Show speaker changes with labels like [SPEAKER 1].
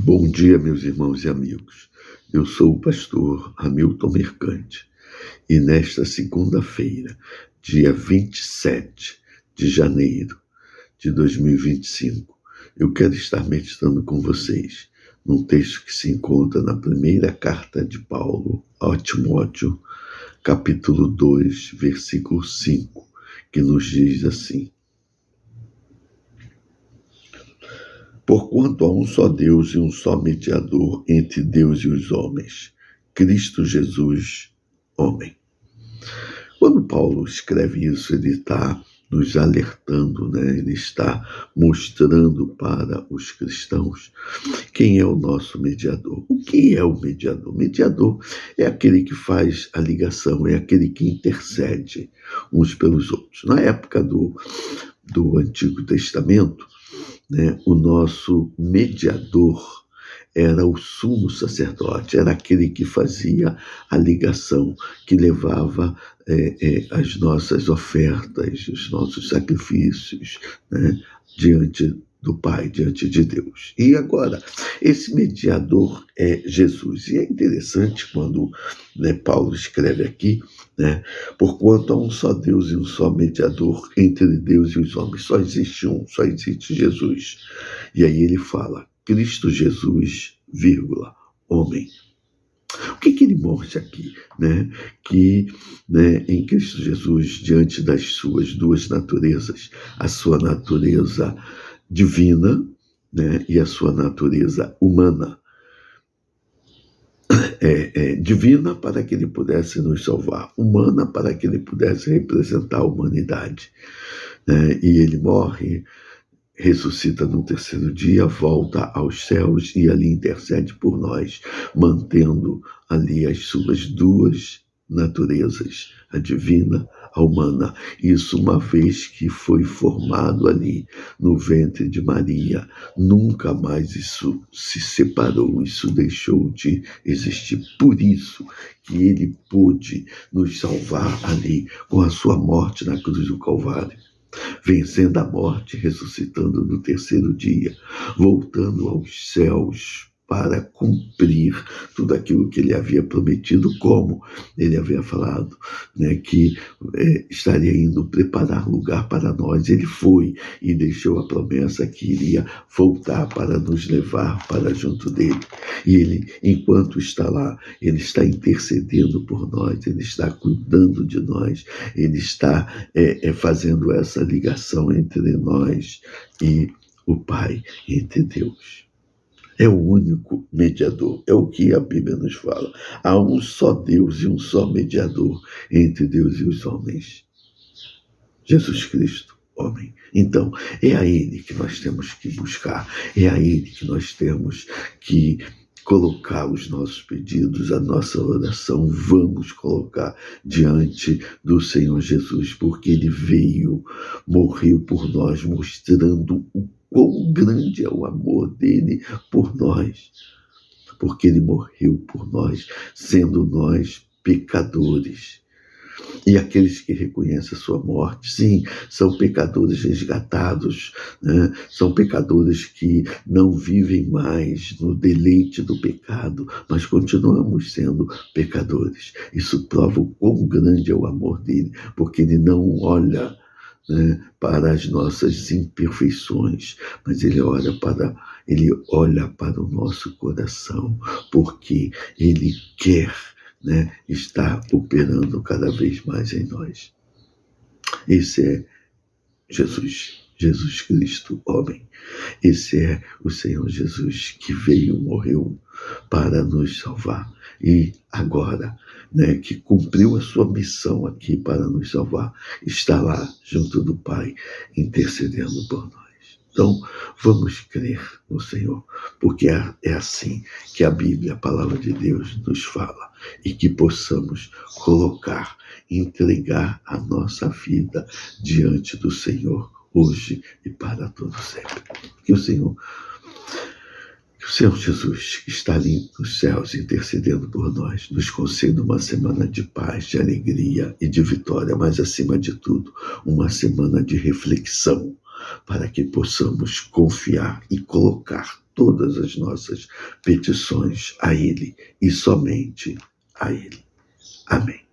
[SPEAKER 1] Bom dia, meus irmãos e amigos. Eu sou o pastor Hamilton Mercante e nesta segunda-feira, dia 27 de janeiro de 2025, eu quero estar meditando com vocês num texto que se encontra na primeira carta de Paulo a Timóteo, capítulo 2, versículo 5, que nos diz assim: Porquanto há um só Deus e um só mediador entre Deus e os homens, Cristo Jesus, homem. Quando Paulo escreve isso, ele está nos alertando, né? Ele está mostrando para os cristãos quem é o nosso mediador. O que é o mediador? O mediador é aquele que faz a ligação, é aquele que intercede uns pelos outros. Na época do Antigo Testamento, né, o nosso mediador era o sumo sacerdote, era aquele que fazia a ligação, que levava as nossas ofertas, os nossos sacrifícios, né, diante do Pai, diante de Deus. E agora, esse mediador é Jesus. E é interessante quando, né, Paulo escreve aqui, né, porquanto há um só Deus e um só mediador entre Deus e os homens. Só existe um, só existe Jesus. E aí ele fala, Cristo Jesus, vírgula, homem. O que ele mostra aqui? Né? Que, né, em Cristo Jesus, diante das suas duas naturezas, a sua natureza divina, né, e a sua natureza humana, divina para que ele pudesse nos salvar, humana para que ele pudesse representar a humanidade. E ele morre, ressuscita no terceiro dia, volta aos céus e ali intercede por nós, mantendo ali as suas duas naturezas, a divina, a humana. Isso uma vez que foi formado ali no ventre de Maria, nunca mais isso se separou, isso deixou de existir. Por isso que ele pôde nos salvar ali com a sua morte na cruz do Calvário, vencendo a morte, ressuscitando no terceiro dia, voltando aos céus para cumprir tudo aquilo que ele havia prometido, como ele havia falado, né, que estaria indo preparar lugar para nós. Ele foi e deixou a promessa que iria voltar para nos levar para junto dele. E ele, enquanto está lá, ele está intercedendo por nós, ele está cuidando de nós, ele está fazendo essa ligação entre nós e o Pai, entre Deus. É o único mediador, é o que a Bíblia nos fala. Há um só Deus e um só mediador entre Deus e os homens, Jesus Cristo, homem. Então, é a Ele que nós temos que buscar, é a Ele que nós temos que colocar os nossos pedidos, a nossa oração, vamos colocar diante do Senhor Jesus, porque Ele veio, morreu por nós, mostrando o quão grande é o amor dele por nós, porque ele morreu por nós, sendo nós pecadores. E aqueles que reconhecem a sua morte, sim, são pecadores resgatados, né? São pecadores que não vivem mais no deleite do pecado, mas continuamos sendo pecadores. Isso prova o quão grande é o amor dele, porque ele não olha, né, para as nossas imperfeições, mas ele olha para o nosso coração, porque ele quer, né, estar operando cada vez mais em nós. Esse é Jesus Cristo, homem. Esse é o Senhor Jesus que veio, morreu para nos salvar. E agora, né, que cumpriu a sua missão aqui para nos salvar, está lá junto do Pai, intercedendo por nós. Então, vamos crer no Senhor, porque é assim que a Bíblia, a palavra de Deus, nos fala, e que possamos colocar, entregar a nossa vida diante do Senhor, hoje e para todo sempre. Que o Senhor Jesus, que está ali nos céus intercedendo por nós, nos conceda uma semana de paz, de alegria e de vitória, mas acima de tudo, uma semana de reflexão, para que possamos confiar e colocar todas as nossas petições a Ele e somente a Ele. Amém.